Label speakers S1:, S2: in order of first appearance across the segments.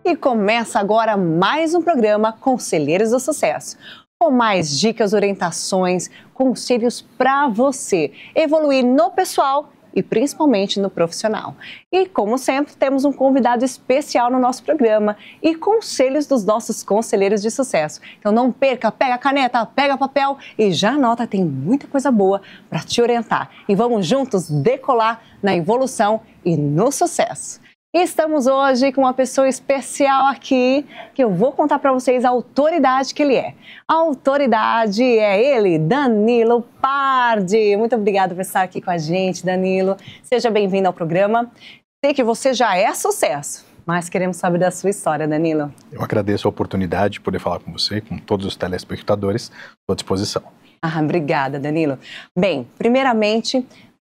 S1: E começa agora mais um programa Conselheiros do Sucesso, com mais dicas, orientações, conselhos para você evoluir no pessoal e principalmente no profissional. E como sempre, temos um convidado especial no nosso programa e conselhos dos nossos conselheiros de sucesso. Então não perca, pega a caneta, pega papel e já anota, tem muita coisa boa para te orientar. E vamos juntos decolar na evolução e no sucesso. E estamos hoje com uma pessoa especial aqui, que eu vou contar para vocês a autoridade que ele é. A autoridade é ele, Danilo Pardi. Muito obrigada por estar aqui com a gente, Danilo. Seja bem-vindo ao programa. Sei que você já é sucesso, mas queremos saber da sua história, Danilo.
S2: Eu agradeço a oportunidade de poder falar com você, com todos os telespectadores. Estou à disposição.
S1: Obrigada, Danilo. Bem, primeiramente,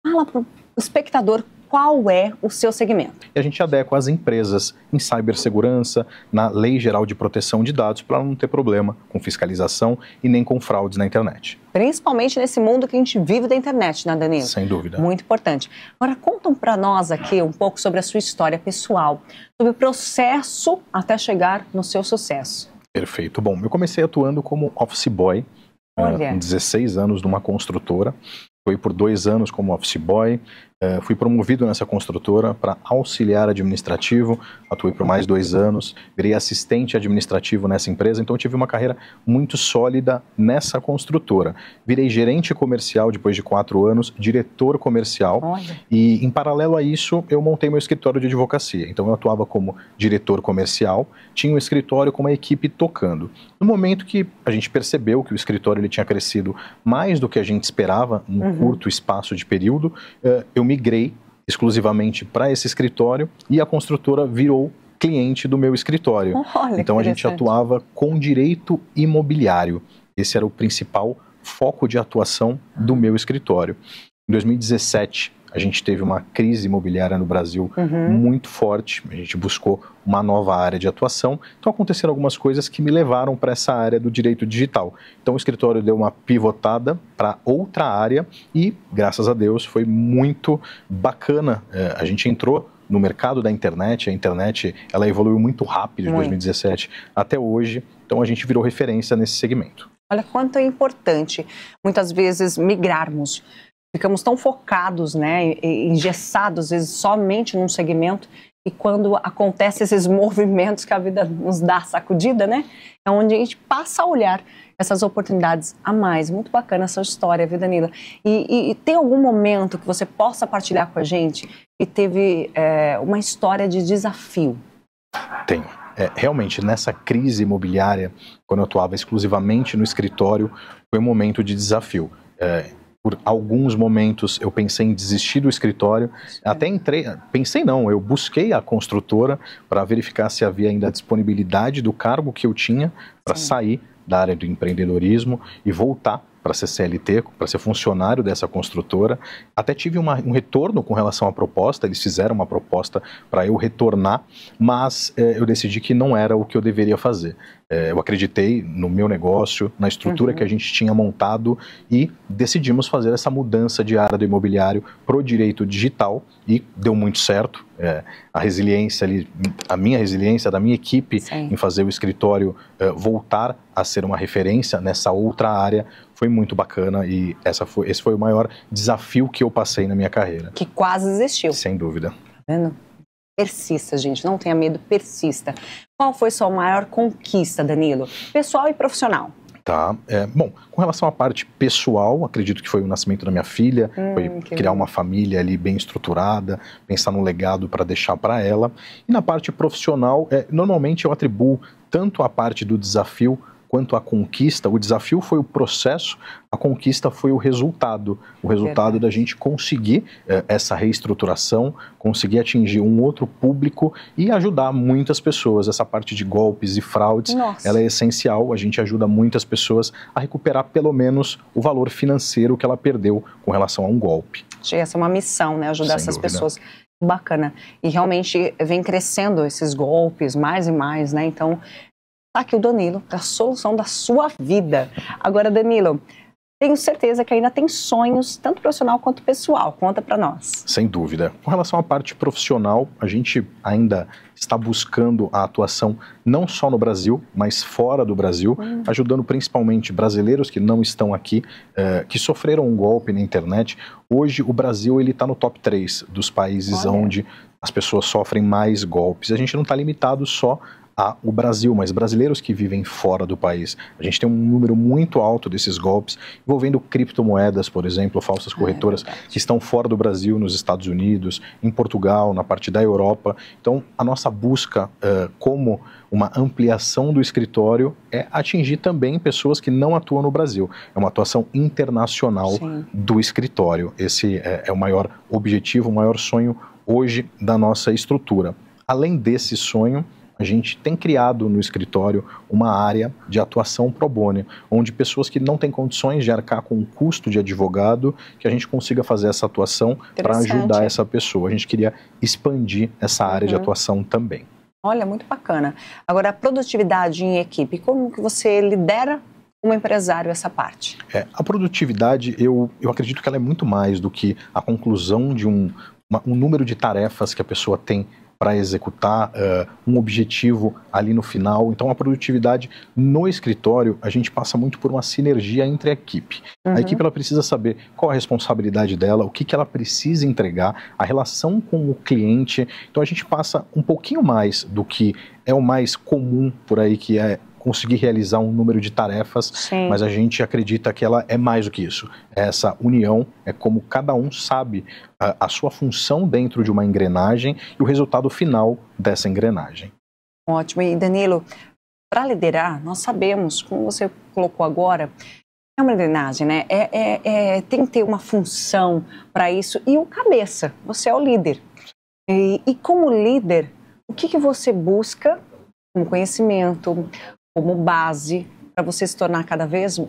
S1: fala para o espectador qual é o seu segmento.
S2: E a gente adequa as empresas em cibersegurança, na Lei Geral de Proteção de Dados, para não ter problema com fiscalização e nem com fraudes na internet.
S1: Principalmente nesse mundo que a gente vive da internet, né, Danilo?
S2: Sem dúvida.
S1: Muito importante. Agora, contam para nós aqui um pouco sobre a sua história pessoal, sobre o processo até chegar no seu sucesso.
S2: Perfeito. Bom, eu comecei atuando como office boy, com 16 anos numa construtora. Fui por 2 anos como office boy, fui promovido nessa construtora para auxiliar administrativo, atuei por mais 2 anos, virei assistente administrativo nessa empresa, então eu tive uma carreira muito sólida nessa construtora. Virei gerente comercial depois de 4 anos, diretor comercial.
S1: Olha.
S2: E em paralelo a isso eu montei meu escritório de advocacia, então eu atuava como diretor comercial, tinha um escritório com uma equipe tocando. No momento que a gente percebeu que o escritório ele tinha crescido mais do que a gente esperava, num curto espaço de período, eu migrei exclusivamente para esse escritório e a construtora virou cliente do meu escritório.
S1: Olha,
S2: então a gente atuava com direito imobiliário. Esse era o principal foco de atuação do meu escritório. Em 2017, a gente teve uma crise imobiliária no Brasil muito forte, a gente buscou uma nova área de atuação, então aconteceram algumas coisas que me levaram para essa área do direito digital. Então o escritório deu uma pivotada para outra área e, graças a Deus, foi muito bacana. A gente entrou no mercado da internet, a internet ela evoluiu muito rápido de 2017 até hoje, então a gente virou referência nesse segmento.
S1: Olha quanto é importante, muitas vezes, migrarmos. Ficamos tão focados, né, engessados, às vezes, somente num segmento, e quando acontecem esses movimentos que a vida nos dá sacudida, né, é onde a gente passa a olhar essas oportunidades a mais. Muito bacana essa história, viu, Danilo? E tem algum momento que você possa partilhar com a gente que teve uma história de desafio?
S2: Tenho. Realmente, nessa crise imobiliária, quando eu atuava exclusivamente no escritório, foi um momento de desafio. Por alguns momentos eu pensei em desistir do escritório, eu busquei a construtora para verificar se havia ainda disponibilidade do cargo que eu tinha para sair da área do empreendedorismo e voltar para ser CLT, para ser funcionário dessa construtora. Até tive um retorno com relação à proposta, eles fizeram uma proposta para eu retornar, mas eu decidi que não era o que eu deveria fazer. Eu acreditei no meu negócio, na estrutura que a gente tinha montado e decidimos fazer essa mudança de área do imobiliário para o direito digital e deu muito certo. A resiliência ali, a minha resiliência da minha equipe em fazer o escritório voltar a ser uma referência nessa outra área foi muito bacana e esse foi o maior desafio que eu passei na minha carreira.
S1: Que quase existiu.
S2: Sem dúvida.
S1: Tá vendo? Persista, gente, não tenha medo, persista. Qual foi sua maior conquista, Danilo? Pessoal e profissional.
S2: Tá. Bom, com relação à parte pessoal, acredito que foi o nascimento da minha filha, foi criar uma família ali bem estruturada, pensar no legado para deixar para ela. E na parte profissional, normalmente eu atribuo tanto a parte do desafio quanto à conquista. O desafio foi o processo, a conquista foi o resultado da gente conseguir essa reestruturação, conseguir atingir um outro público e ajudar muitas pessoas. Essa parte de golpes e fraudes, ela é essencial, a gente ajuda muitas pessoas a recuperar pelo menos o valor financeiro que ela perdeu com relação a um golpe.
S1: Essa é uma missão, né? Ajudar essas pessoas. Bacana. E realmente vem crescendo esses golpes mais e mais, né? Então, tá aqui o Danilo, a solução da sua vida. Agora, Danilo, tenho certeza que ainda tem sonhos, tanto profissional quanto pessoal. Conta para nós.
S2: Sem dúvida. Com relação à parte profissional, a gente ainda está buscando a atuação não só no Brasil, mas fora do Brasil, ajudando principalmente brasileiros que não estão aqui, que sofreram um golpe na internet. Hoje, o Brasil está no top 3 dos países onde as pessoas sofrem mais golpes. A gente não está limitado só ao Brasil, mas brasileiros que vivem fora do país. A gente tem um número muito alto desses golpes envolvendo criptomoedas, por exemplo, falsas corretoras que estão fora do Brasil, nos Estados Unidos, em Portugal, na parte da Europa. Então, a nossa busca como uma ampliação do escritório é atingir também pessoas que não atuam no Brasil. É uma atuação internacional do escritório. Esse é o maior objetivo, o maior sonho hoje da nossa estrutura. Além desse sonho, a gente tem criado no escritório uma área de atuação pro bono, onde pessoas que não têm condições de arcar com o custo de advogado, que a gente consiga fazer essa atuação para ajudar essa pessoa. A gente queria expandir essa área de atuação também.
S1: Olha, muito bacana. Agora, a produtividade em equipe, como que você lidera como empresário essa parte?
S2: A produtividade, eu acredito que ela é muito mais do que a conclusão de um número de tarefas que a pessoa tem para executar um objetivo ali no final. Então, a produtividade no escritório, a gente passa muito por uma sinergia entre a equipe. A equipe ela precisa saber qual a responsabilidade dela, o que ela precisa entregar, a relação com o cliente. Então, a gente passa um pouquinho mais do que é o mais comum por aí, que é conseguir realizar um número de tarefas, mas a gente acredita que ela é mais do que isso. Essa união é como cada um sabe a sua função dentro de uma engrenagem e o resultado final dessa engrenagem.
S1: Ótimo. E Danilo, para liderar, nós sabemos, como você colocou agora, é uma engrenagem, né? Tem que ter uma função para isso. E o cabeça, você é o líder. E como líder, o que você busca como conhecimento, como base, para você se tornar cada vez,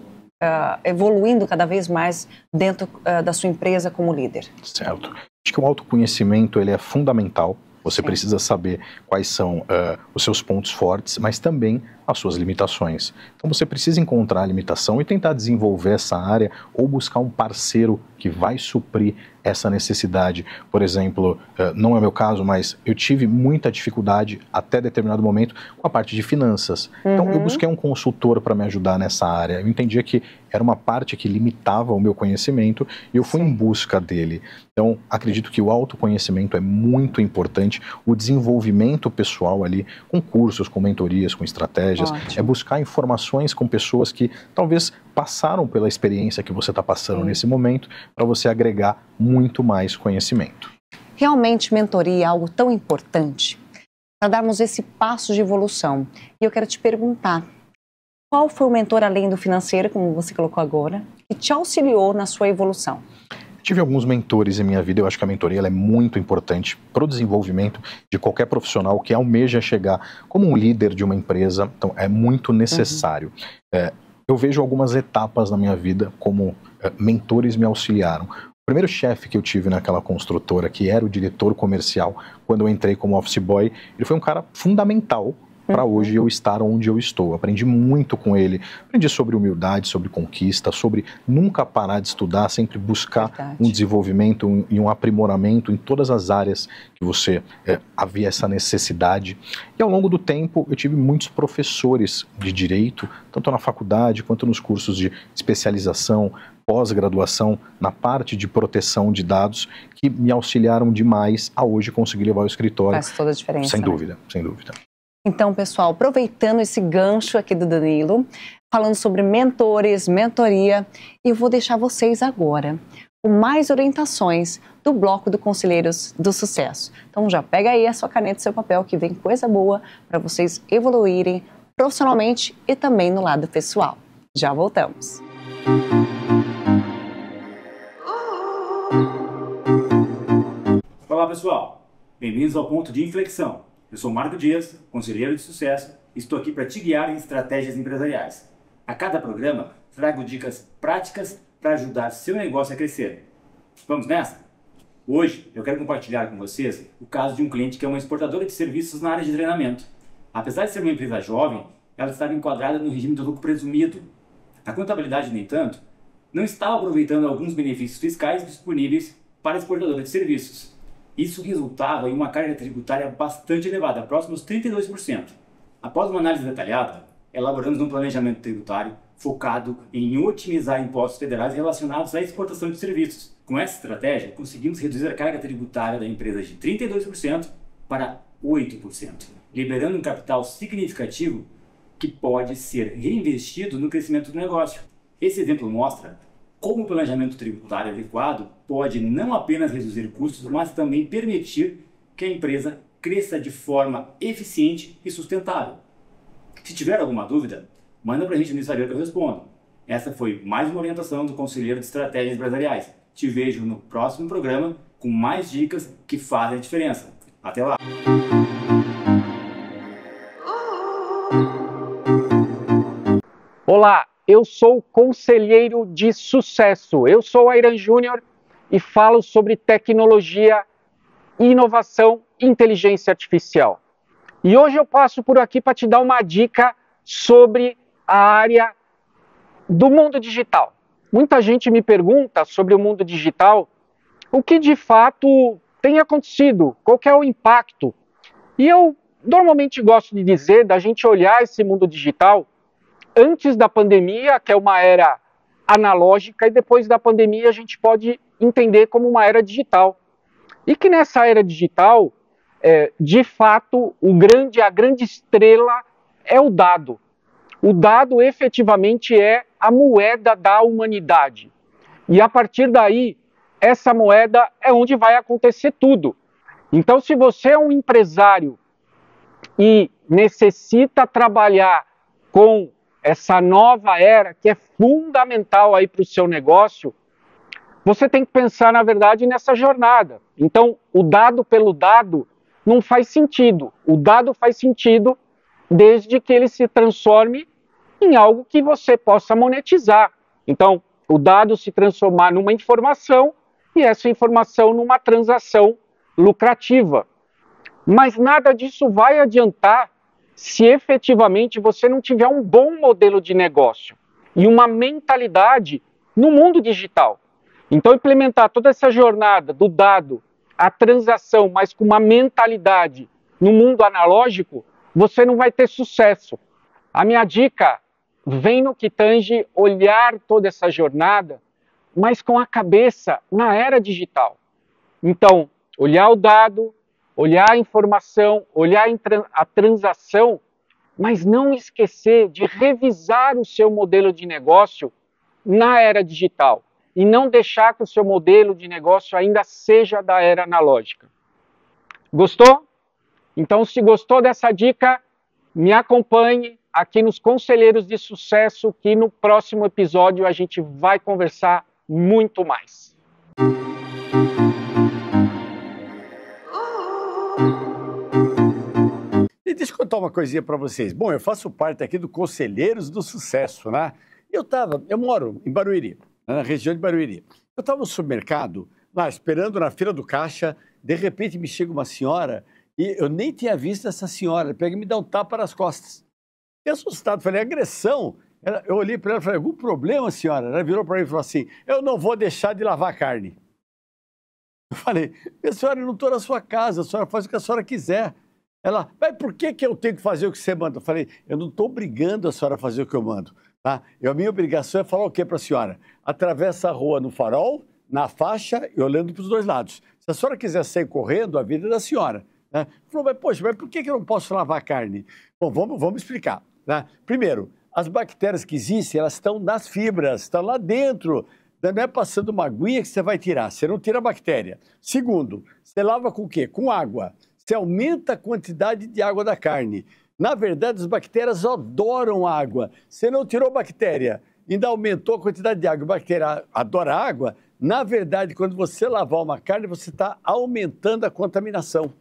S1: evoluindo cada vez mais dentro da sua empresa como líder?
S2: Certo. Acho que o autoconhecimento ele é fundamental. Você precisa saber quais são os seus pontos fortes, mas também as suas limitações. Então você precisa encontrar a limitação e tentar desenvolver essa área ou buscar um parceiro que vai suprir essa necessidade. Por exemplo, não é meu caso, mas eu tive muita dificuldade até determinado momento com a parte de finanças. Então eu busquei um consultor para me ajudar nessa área. Eu entendia que era uma parte que limitava o meu conhecimento e eu fui em busca dele. Então acredito que o autoconhecimento é muito importante, o desenvolvimento pessoal ali, com cursos, com mentorias, com estratégias. É buscar informações com pessoas que talvez passaram pela experiência que você está passando nesse momento, para você agregar muito mais conhecimento.
S1: Realmente, mentoria é algo tão importante para darmos esse passo de evolução. E eu quero te perguntar, qual foi o mentor além do financeiro, como você colocou agora, que te auxiliou na sua evolução?
S2: Tive alguns mentores em minha vida. Eu acho que a mentoria ela é muito importante para o desenvolvimento de qualquer profissional que almeja chegar como um líder de uma empresa. Então, é muito necessário. Eu vejo algumas etapas na minha vida como mentores me auxiliaram. O primeiro chefe que eu tive naquela construtora, que era o diretor comercial, quando eu entrei como office boy, ele foi um cara fundamental para hoje eu estar onde eu estou. Aprendi muito com ele, aprendi sobre humildade, sobre conquista, sobre nunca parar de estudar, sempre buscar um desenvolvimento e um aprimoramento em todas as áreas que você havia essa necessidade. E ao longo do tempo eu tive muitos professores de direito, tanto na faculdade quanto nos cursos de especialização, pós-graduação, na parte de proteção de dados, que me auxiliaram demais a hoje conseguir levar o escritório.
S1: Faz toda a diferença.
S2: Sem dúvida, sem dúvida.
S1: Então, pessoal, aproveitando esse gancho aqui do Danilo, falando sobre mentores, mentoria, eu vou deixar vocês agora com mais orientações do bloco do Conselheiros do Sucesso. Então, já pega aí a sua caneta e seu papel, que vem coisa boa para vocês evoluírem profissionalmente e também no lado pessoal. Já voltamos.
S3: Olá, pessoal. Bem-vindos ao Ponto de Inflexão. Eu sou Marco Dias, conselheiro de sucesso, e estou aqui para te guiar em estratégias empresariais. A cada programa, trago dicas práticas para ajudar seu negócio a crescer. Vamos nessa? Hoje, eu quero compartilhar com vocês o caso de um cliente que é uma exportadora de serviços na área de treinamento. Apesar de ser uma empresa jovem, ela estava enquadrada no regime do lucro presumido. A contabilidade, no entanto, não estava aproveitando alguns benefícios fiscais disponíveis para a exportadora de serviços. Isso resultava em uma carga tributária bastante elevada, próxima aos 32%. Após uma análise detalhada, elaboramos um planejamento tributário focado em otimizar impostos federais relacionados à exportação de serviços. Com essa estratégia, conseguimos reduzir a carga tributária da empresa de 32% para 8%, liberando um capital significativo que pode ser reinvestido no crescimento do negócio. Esse exemplo mostra como o planejamento tributário adequado pode não apenas reduzir custos, mas também permitir que a empresa cresça de forma eficiente e sustentável. Se tiver alguma dúvida, manda para a gente no Instagram que eu respondo. Essa foi mais uma orientação do Conselheiro de Estratégias Empresariais. Te vejo no próximo programa com mais dicas que fazem a diferença. Até lá!
S4: Olá, eu sou conselheiro de sucesso. Eu sou Airan Júnior e falo sobre tecnologia, inovação e inteligência artificial. E hoje eu passo por aqui para te dar uma dica sobre a área do mundo digital. Muita gente me pergunta sobre o mundo digital, o que de fato tem acontecido, qual que é o impacto. E eu normalmente gosto de dizer, da gente olhar esse mundo digital antes da pandemia, que é uma era analógica, e depois da pandemia a gente pode entender como uma era digital. E que nessa era digital, de fato, a grande estrela é o dado. O dado efetivamente é a moeda da humanidade. E a partir daí, essa moeda é onde vai acontecer tudo. Então, se você é um empresário e necessita trabalhar com essa nova era, que é fundamental aí para o seu negócio, você tem que pensar, na verdade, nessa jornada. Então, o dado pelo dado não faz sentido. O dado faz sentido desde que ele se transforme em algo que você possa monetizar. Então, o dado se transformar numa informação e essa informação numa transação lucrativa. Mas nada disso vai adiantar se efetivamente você não tiver um bom modelo de negócio e uma mentalidade no mundo digital. Então, implementar toda essa jornada do dado, a transação, mas com uma mentalidade no mundo analógico, você não vai ter sucesso. A minha dica vem no que tange olhar toda essa jornada, mas com a cabeça na era digital. Então, olhar o dado, olhar a informação, olhar a transação, mas não esquecer de revisar o seu modelo de negócio na era digital e não deixar que o seu modelo de negócio ainda seja da era analógica. Gostou? Então, se gostou dessa dica, me acompanhe aqui nos Conselheiros de Sucesso, que no próximo episódio a gente vai conversar muito mais.
S5: E deixa eu contar uma coisinha para vocês. Bom, eu faço parte aqui do Conselheiros do Sucesso, né? Eu moro em Barueri, na região de Barueri. Eu estava no supermercado, lá esperando na fila do caixa, de repente me chega uma senhora e eu nem tinha visto essa senhora, ela pega e me dá um tapa nas costas. Fiquei assustado, falei, agressão? Eu olhei para ela e falei, algum problema, senhora? Ela virou para mim e falou assim, eu não vou deixar de lavar carne. Eu falei, minha senhora, eu não estou na sua casa, a senhora faz o que a senhora quiser. Ela, mas por que eu tenho que fazer o que você manda? Eu falei, eu não estou obrigando a senhora a fazer o que eu mando. Tá? A minha obrigação é falar o que para a senhora? Atravessa a rua no farol, na faixa e olhando para os dois lados. Se a senhora quiser sair correndo, a vida é da senhora. Né? Falou, mas poxa, mas por que eu não posso lavar carne? Bom, vamos explicar. Né? Primeiro, as bactérias que existem, elas estão nas fibras, estão lá dentro. Não é passando uma aguinha que você vai tirar, você não tira a bactéria. Segundo, você lava com o quê? Com água. Você aumenta a quantidade de água da carne. Na verdade, as bactérias adoram água. Você não tirou bactéria, ainda aumentou a quantidade de água. A bactéria adora água. Na verdade, quando você lavar uma carne, você está aumentando a contaminação.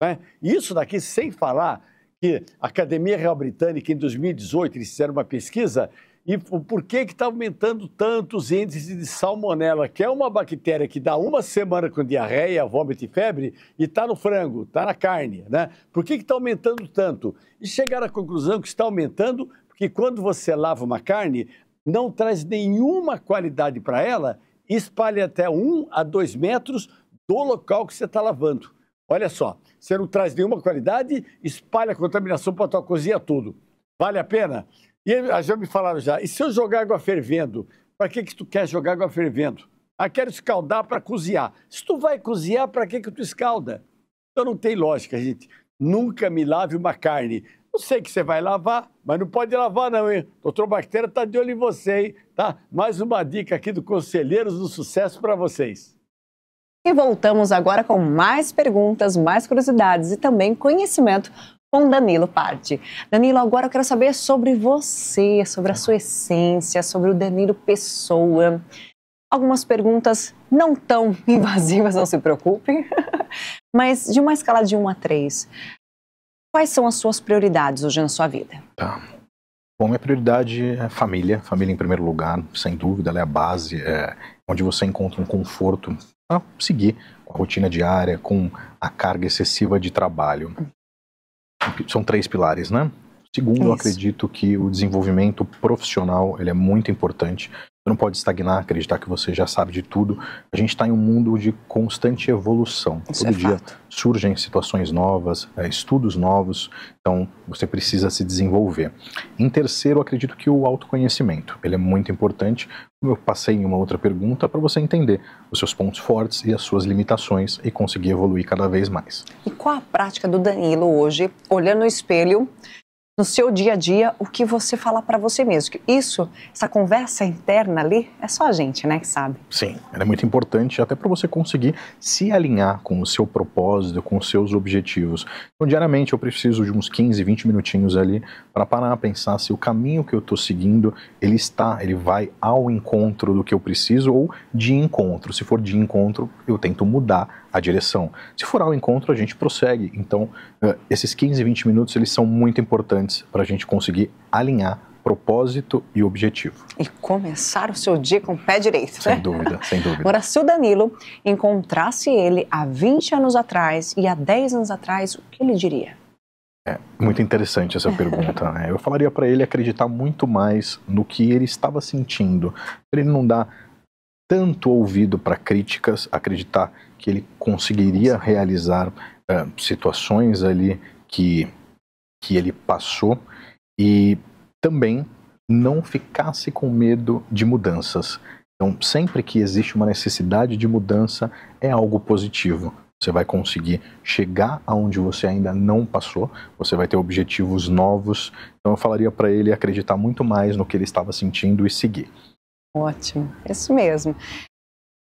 S5: Né? Isso daqui sem falar que a Academia Real Britânica, em 2018, eles fizeram uma pesquisa e por que está aumentando tanto os índices de salmonela, que é uma bactéria que dá uma semana com diarreia, vômito e febre, e está no frango, está na carne, né? Por que está aumentando tanto? E chegaram à conclusão que está aumentando porque quando você lava uma carne, não traz nenhuma qualidade para ela, espalhe até 1 a 2 metros do local que você está lavando. Olha só, você não traz nenhuma qualidade, espalha a contaminação para a tua cozinha tudo. Vale a pena? E já me falaram já, e se eu jogar água fervendo? Para que tu quer jogar água fervendo? Ah, quero escaldar para cozinhar. Se tu vai cozinhar, para que tu escalda? Então não tem lógica, gente. Nunca me lave uma carne. Eu sei que você vai lavar, mas não pode lavar não, hein? Doutor Bactéria tá de olho em você, hein? Tá? Mais uma dica aqui do Conselheiros do Sucesso para vocês.
S1: E voltamos agora com mais perguntas, mais curiosidades e também conhecimento com Danilo Pardi. Danilo, agora eu quero saber sobre você, sobre a sua essência, sobre o Danilo Pessoa. Algumas perguntas não tão invasivas, não se preocupem, mas de uma escala de 1 a 3, quais são as suas prioridades hoje na sua vida?
S2: Tá. Bom, minha prioridade é família em primeiro lugar, sem dúvida, ela é a base, onde você encontra um conforto para seguir com a rotina diária, com a carga excessiva de trabalho. São 3 pilares, né? Segundo, eu acredito que o desenvolvimento profissional ele é muito importante. Você não pode estagnar, acreditar que você já sabe de tudo. A gente está em um mundo de constante evolução. Todo dia surgem situações novas, estudos novos, então você precisa se desenvolver. Em terceiro, eu acredito que o autoconhecimento, ele é muito importante. Como eu passei em uma outra pergunta, para você entender os seus pontos fortes e as suas limitações e conseguir evoluir cada vez mais.
S1: E qual a prática do Danilo hoje, olhando no espelho, no seu dia a dia, o que você fala para você mesmo? Que isso, essa conversa interna ali, é só a gente, né, que sabe.
S2: Sim, ela é muito importante até para você conseguir se alinhar com o seu propósito, com os seus objetivos. Então, diariamente eu preciso de uns 15, 20 minutinhos ali para parar a pensar se o caminho que eu estou seguindo, ele vai ao encontro do que eu preciso ou de encontro. Se for de encontro, eu tento mudar a direção. Se for ao encontro, a gente prossegue. Então, esses 15, 20 minutos, eles são muito importantes para a gente conseguir alinhar propósito e objetivo.
S1: E começar o seu dia com o pé direito,
S2: Sem
S1: né?
S2: dúvida, sem dúvida.
S1: Agora, se o Danilo encontrasse ele há 20 anos atrás e há 10 anos atrás, o que ele diria?
S2: É muito interessante essa pergunta, né? Eu falaria para ele acreditar muito mais no que ele estava sentindo. Ele não dá tanto ouvido para críticas, acreditar que ele conseguiria realizar situações ali que ele passou e também não ficasse com medo de mudanças. Então, sempre que existe uma necessidade de mudança, é algo positivo. Você vai conseguir chegar aonde você ainda não passou, você vai ter objetivos novos. Então, eu falaria para ele acreditar muito mais no que ele estava sentindo e seguir.
S1: Ótimo, isso mesmo.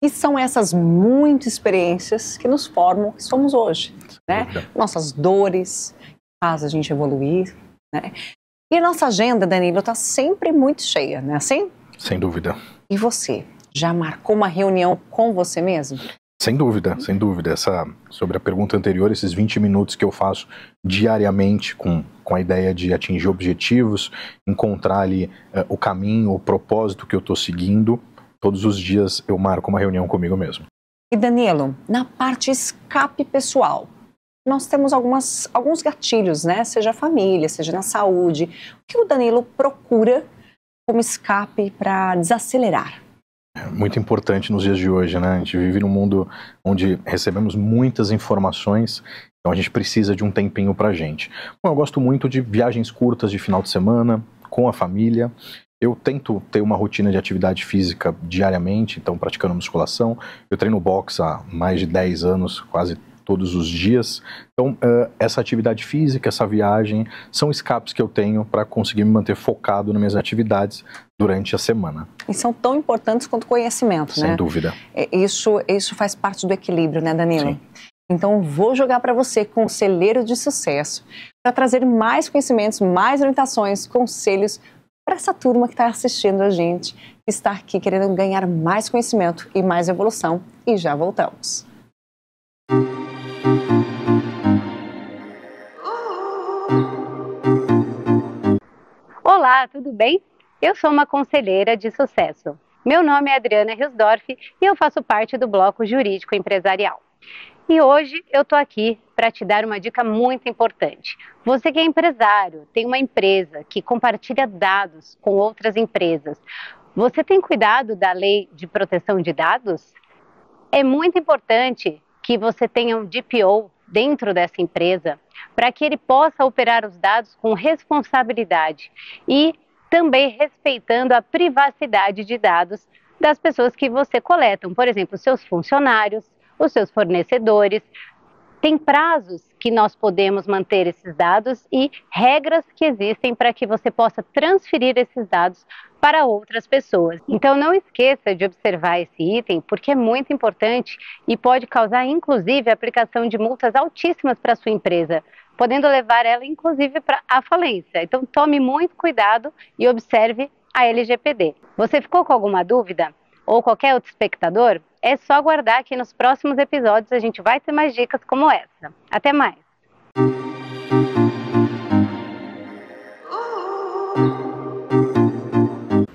S1: E são essas muitas experiências que nos formam o que somos hoje, né? Nossas dores faz a gente evoluir, né? E a nossa agenda, Danilo, está sempre muito cheia, né? Assim?
S2: Sem dúvida.
S1: E você, já marcou uma reunião com você mesmo?
S2: Sem dúvida, sem dúvida. Sobre a pergunta anterior, esses 20 minutos que eu faço diariamente com a ideia de atingir objetivos, encontrar ali o caminho, o propósito que eu estou seguindo, todos os dias eu marco uma reunião comigo mesmo.
S1: E Danilo, na parte escape pessoal, nós temos alguns gatilhos, né? Seja a família, seja na saúde. O que o Danilo procura como escape para desacelerar?
S2: É muito importante nos dias de hoje, né? A gente vive num mundo onde recebemos muitas informações, então a gente precisa de um tempinho pra gente. Bom, eu gosto muito de viagens curtas de final de semana, com a família. Eu tento ter uma rotina de atividade física diariamente, então praticando musculação. Eu treino boxe há mais de 10 anos, quase todos os dias. Então, essa atividade física, essa viagem, são escapes que eu tenho para conseguir me manter focado nas minhas atividades durante a semana.
S1: E são tão importantes quanto o conhecimento, né?
S2: Sem dúvida.
S1: Isso faz parte do equilíbrio, né, Danilo?
S2: Sim.
S1: Então, vou jogar para você, conselheiro de sucesso, para trazer mais conhecimentos, mais orientações, conselhos para essa turma que está assistindo a gente, que está aqui querendo ganhar mais conhecimento e mais evolução. E já voltamos.
S6: Olá, tudo bem? Eu sou uma conselheira de sucesso. Meu nome é Adriana Riosdorf e eu faço parte do Bloco Jurídico Empresarial. E hoje eu estou aqui para te dar uma dica muito importante. Você que é empresário, tem uma empresa que compartilha dados com outras empresas. Você tem cuidado da lei de proteção de dados? É muito importante que você tenha um DPO dentro dessa empresa para que ele possa operar os dados com responsabilidade e também respeitando a privacidade de dados das pessoas que você coleta, por exemplo, os seus funcionários, os seus fornecedores. Tem prazos que nós podemos manter esses dados e regras que existem para que você possa transferir esses dados para outras pessoas. Então não esqueça de observar esse item, porque é muito importante e pode causar inclusive a aplicação de multas altíssimas para a sua empresa, podendo levar ela inclusive para a falência. Então tome muito cuidado e observe a LGPD. Você ficou com alguma dúvida? Ou qualquer outro espectador? É só aguardar que nos próximos episódios a gente vai ter mais dicas como essa. Até mais!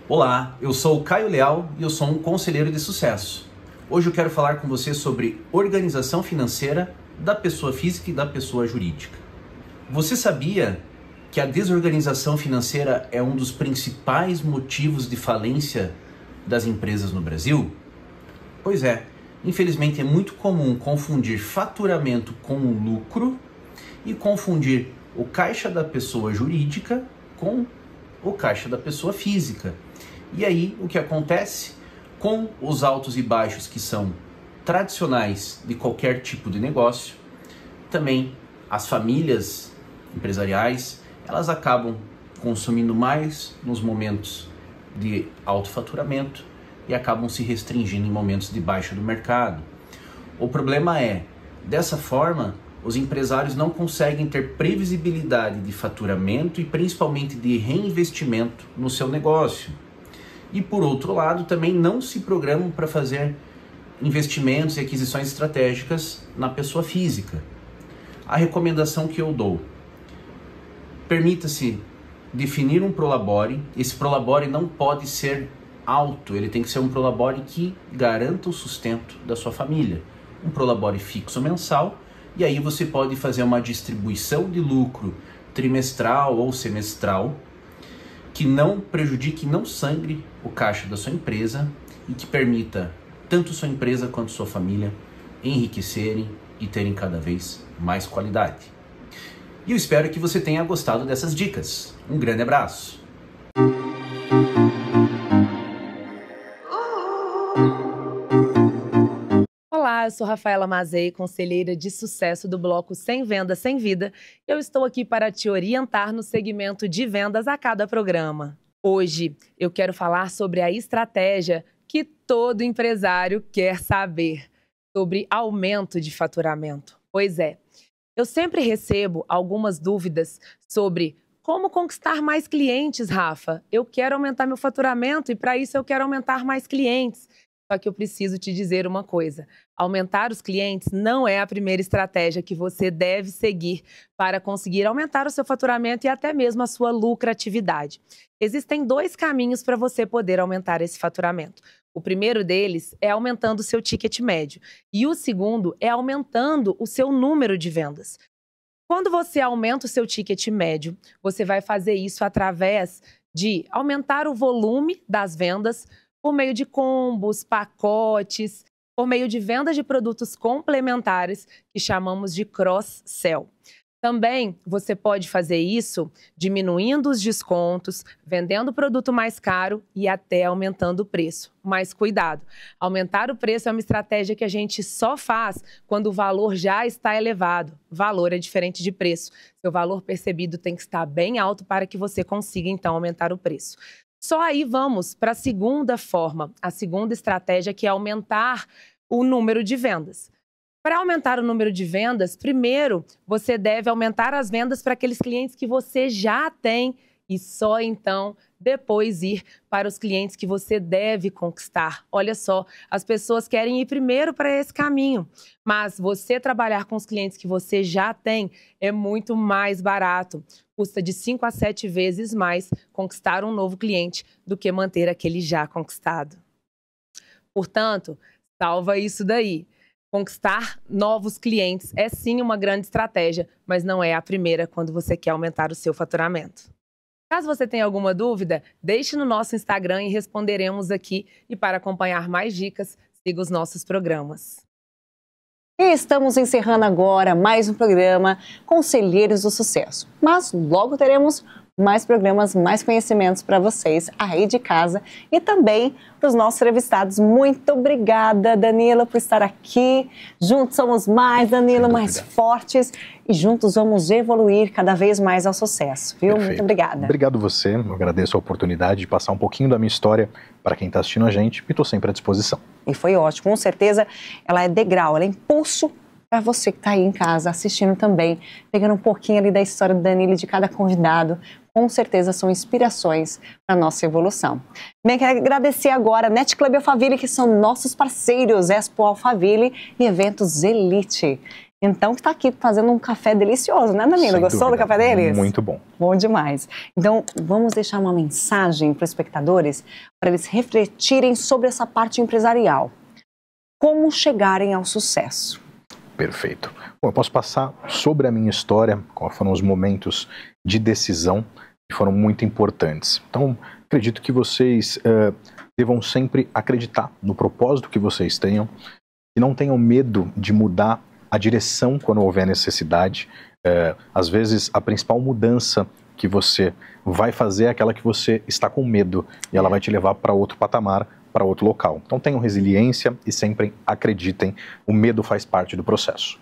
S7: Olá, eu sou o Caio Leal e eu sou um conselheiro de sucesso. Hoje eu quero falar com você sobre organização financeira da pessoa física e da pessoa jurídica. Você sabia que a desorganização financeira é um dos principais motivos de falência das empresas no Brasil? Pois é, infelizmente é muito comum confundir faturamento com lucro e confundir o caixa da pessoa jurídica com o caixa da pessoa física. E aí o que acontece com os altos e baixos que são tradicionais de qualquer tipo de negócio, também as famílias empresariais, elas acabam consumindo mais nos momentos de alto faturamento e acabam se restringindo em momentos de baixa do mercado. O problema é, dessa forma, os empresários não conseguem ter previsibilidade de faturamento e principalmente de reinvestimento no seu negócio. E por outro lado, também não se programam para fazer investimentos e aquisições estratégicas na pessoa física. A recomendação que eu dou: permita-se definir um prolabore. Esse prolabore não pode ser alto, ele tem que ser um prolabore que garanta o sustento da sua família. Um prolabore fixo mensal, e aí você pode fazer uma distribuição de lucro trimestral ou semestral que não prejudique, não sangre o caixa da sua empresa e que permita tanto sua empresa quanto sua família enriquecerem e terem cada vez mais qualidade. E eu espero que você tenha gostado dessas dicas. Um grande abraço!
S8: Olá, eu sou Rafaela Mazei, conselheira de sucesso do bloco Sem Venda, Sem Vida. Eu estou aqui para te orientar no segmento de vendas a cada programa. Hoje eu quero falar sobre a estratégia que todo empresário quer saber, sobre aumento de faturamento. Pois é, eu sempre recebo algumas dúvidas sobre como conquistar mais clientes, Rafa. Eu quero aumentar meu faturamento e para isso eu quero aumentar mais clientes. Só que eu preciso te dizer uma coisa: aumentar os clientes não é a primeira estratégia que você deve seguir para conseguir aumentar o seu faturamento e até mesmo a sua lucratividade. Existem dois caminhos para você poder aumentar esse faturamento. O primeiro deles é aumentando o seu ticket médio e o segundo é aumentando o seu número de vendas. Quando você aumenta o seu ticket médio, você vai fazer isso através de aumentar o volume das vendas por meio de combos, pacotes, por meio de vendas de produtos complementares que chamamos de cross-sell. Também você pode fazer isso diminuindo os descontos, vendendo o produto mais caro e até aumentando o preço. Mas cuidado, aumentar o preço é uma estratégia que a gente só faz quando o valor já está elevado. Valor é diferente de preço. Seu valor percebido tem que estar bem alto para que você consiga, então, aumentar o preço. Só aí vamos para a segunda forma, a segunda estratégia, que é aumentar o número de vendas. Para aumentar o número de vendas, primeiro você deve aumentar as vendas para aqueles clientes que você já tem e só então depois ir para os clientes que você deve conquistar. Olha só, as pessoas querem ir primeiro para esse caminho, mas você trabalhar com os clientes que você já tem é muito mais barato. Custa de 5 a 7 vezes mais conquistar um novo cliente do que manter aquele já conquistado. Portanto, salva isso daí. Conquistar novos clientes é sim uma grande estratégia, mas não é a primeira quando você quer aumentar o seu faturamento. Caso você tenha alguma dúvida, deixe no nosso Instagram e responderemos aqui. E para acompanhar mais dicas, siga os nossos programas.
S1: E estamos encerrando agora mais um programa Conselheiros do Sucesso. Mas logo teremos mais programas, mais conhecimentos para vocês aí de casa e também para os nossos entrevistados. Muito obrigada, Danilo, por estar aqui. Juntos somos mais, Danilo, mais fortes e juntos vamos evoluir cada vez mais ao sucesso, viu?
S2: Perfeito.
S1: Muito obrigada.
S2: Obrigado você, eu agradeço a oportunidade de passar um pouquinho da minha história para quem está assistindo a gente e estou sempre à disposição.
S1: E foi ótimo, com certeza ela é degrau, ela é impulso para você que está aí em casa assistindo também, pegando um pouquinho ali da história do Danilo e de cada convidado. Com certeza são inspirações para a nossa evolução. Bem, quero agradecer agora a Net Club Alphaville, que são nossos parceiros, Expo Alphaville e Eventos Elite. Então, que está aqui fazendo um café delicioso, né, Danilo? Gostou do café deles?
S2: Muito bom.
S1: Bom demais. Então, vamos deixar uma mensagem para os espectadores, para eles refletirem sobre essa parte empresarial. Como chegarem ao sucesso?
S2: Perfeito. Bom, eu posso passar sobre a minha história, quais foram os momentos de decisão que foram muito importantes. Então, acredito que vocês devam sempre acreditar no propósito que vocês tenham e não tenham medo de mudar a direção quando houver necessidade. Às vezes, a principal mudança que você vai fazer é aquela que você está com medo e ela vai te levar para outro patamar, para outro local. Então tenham resiliência e sempre acreditem, o medo faz parte do processo.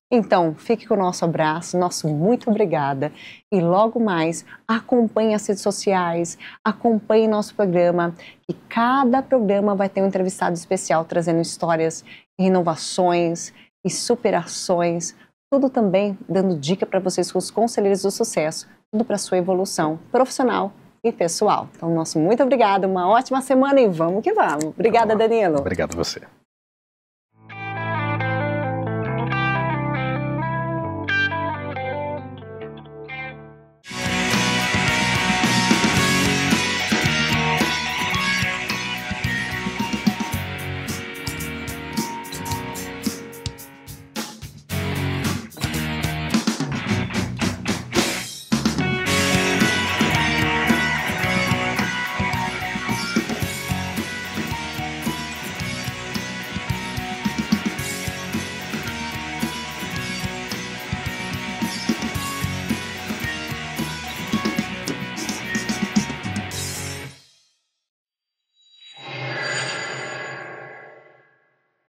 S1: Então, fique com o nosso abraço, nosso muito obrigada. E logo mais, acompanhe as redes sociais, acompanhe nosso programa, que cada programa vai ter um entrevistado especial trazendo histórias, inovações e superações, tudo também dando dica para vocês com os conselheiros do sucesso, tudo para a sua evolução profissional e pessoal. Então, nosso muito obrigado, uma ótima semana e vamos que vamos. Obrigada, Danilo.
S2: Obrigado a você.